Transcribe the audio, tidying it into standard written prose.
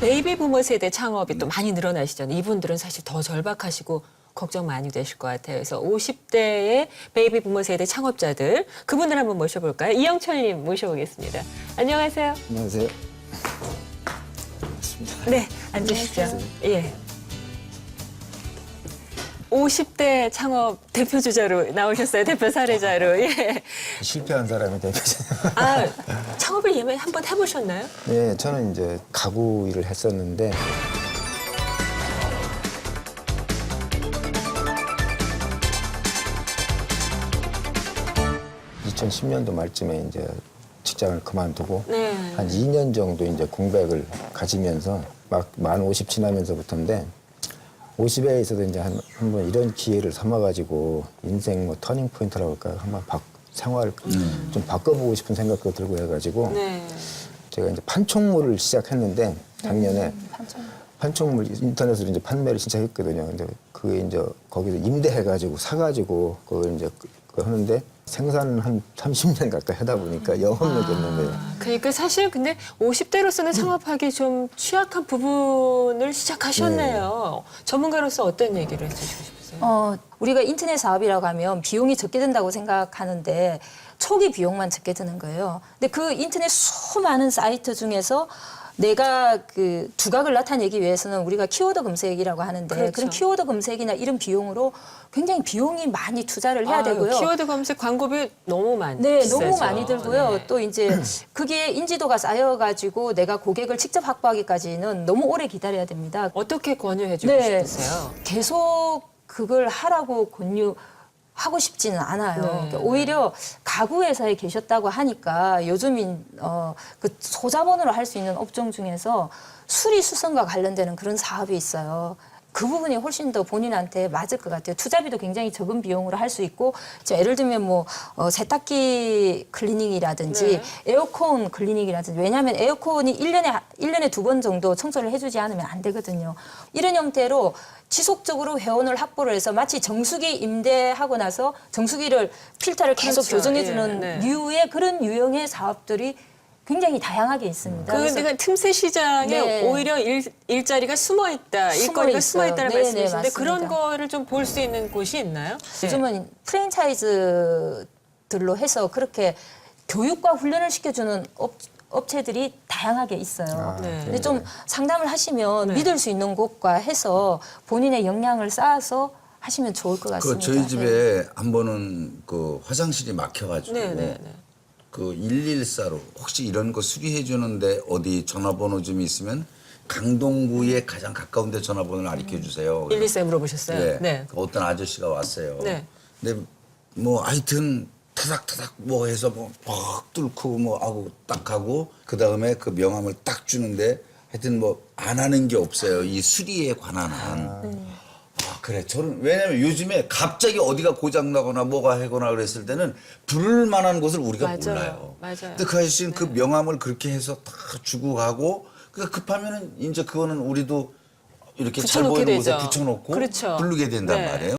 베이비 부머 세대 창업이 또 많이 늘어나시잖아요. 이분들은 사실 더 절박하시고 걱정 많이 되실 것 같아요. 그래서 50대의 베이비 부머 세대 창업자들 그분들 한번 모셔볼까요? 이영철님 모셔보겠습니다. 안녕하세요. 안녕하세요. 네, 앉으시죠. 예. 50대 창업 대표 주자로 나오셨어요. 대표 사례자로. 예. 실패한 사람이 대표죠. 아, 창업을 예매 한번 해보셨나요? 네, 저는 이제 가구 일을 했었는데 (2010년도) 말쯤에 이제 직장을 그만두고 네. 한 2년 정도 이제 공백을 가지면서 막 만 50 지나면서부터인데 50에 있어도 이제 한번 이런 기회를 삼아가지고 인생 뭐 터닝 포인트라고 할까요? 한번 생활을 좀 바꿔보고 싶은 생각도 들고 해가지고 네. 제가 이제 판촉물을 시작했는데 작년에 판촉물 인터넷으로 이제 판매를 시작했거든요. 근데 그게 이제 거기서 임대해가지고 사가지고 그걸 이제 그거 하는데 생산은 한 30년 가까이 하다 보니까 영업력이 없는 거예요. 그러니까 사실 근데 50대로서는 창업하기 좀 취약한 부분을 시작하셨네요. 전문가로서 어떤 얘기를 해주시고 싶으세요? 우리가 인터넷 사업이라고 하면 비용이 적게 든다고 생각하는데 초기 비용만 적게 드는 거예요. 근데 그 인터넷 수많은 사이트 중에서 내가 그 두각을 나타내기 위해서는 우리가 키워드 검색이라고 하는데 그렇죠. 그런 키워드 검색이나 이런 비용으로 굉장히 비용이 많이 투자를 해야 되고요. 키워드 검색 광고비 너무 많이 네, 비싸죠. 너무 많이 들고요. 네. 또 이제 그게 인지도가 쌓여가지고 내가 고객을 직접 확보하기까지는 너무 오래 기다려야 됩니다. 어떻게 권유해 주고 네. 싶으세요? 계속 그걸 하라고 권유하고 싶지는 않아요. 네. 그러니까 오히려 가구 회사에 계셨다고 하니까 요즘인 그 소자본으로 할 수 있는 업종 중에서 수리 수선과 관련되는 그런 사업이 있어요. 그 부분이 훨씬 더 본인한테 맞을 것 같아요. 투자비도 굉장히 적은 비용으로 할 수 있고, 예를 들면 뭐 세탁기 클리닝이라든지 네. 에어컨 클리닝이라든지, 왜냐하면 에어컨이 1년에 2번 정도 청소를 해주지 않으면 안 되거든요. 이런 형태로 지속적으로 회원을 확보를 해서 마치 정수기 임대하고 나서 정수기를 필터를 계속 그렇죠. 교정해주는 예, 네. 류의 그런 유형의 사업들이 굉장히 다양하게 있습니다. 그러니까 틈새 시장에 네. 오히려 일자리가 숨어 있다, 일거리가 숨어 있어요. 있다는 네, 네, 말씀이신데 그런 맞습니다. 거를 좀 볼 수 있는 곳이 있나요? 요즘은 프랜차이즈들로 해서 그렇게 교육과 훈련을 시켜주는 업체들이 다양하게 있어요. 네. 근데 좀 상담을 하시면 네. 믿을 수 있는 곳과 해서 본인의 역량을 쌓아서 하시면 좋을 것 같습니다. 저희 집에 한 번은 그 화장실이 막혀가지고 네, 네, 네. 그 114로 혹시 이런 거 수리해 주는데 어디 전화번호 좀 있으면 강동구에 가장 가까운 데 전화번호를 알려 주세요. 114에 물어보셨어요? 예. 네. 어떤 아저씨가 왔어요. 네. 근데 뭐 하여튼 타닥타닥 뭐 해서 뭐 팍 뚫고 뭐 하고 딱 하고 그다음에 그 명함을 딱 주는데 하여튼 뭐 안 하는 게 없어요. 이 수리에 관한 한. 그래. 저는 왜냐면 요즘에 갑자기 어디가 고장 나거나 뭐가 하거나 그랬을 때는 부를 만한 곳을 우리가 맞아요. 몰라요. 맞아요. 근데 그 아저씨는 그 명함을 그렇게 해서 다 주고 가고 그러니까 급하면은 이제 그거는 우리도 이렇게 잘 붙여놓게 보이는 곳에 되죠. 붙여놓고 그렇죠. 부르게 된단 네. 말이에요.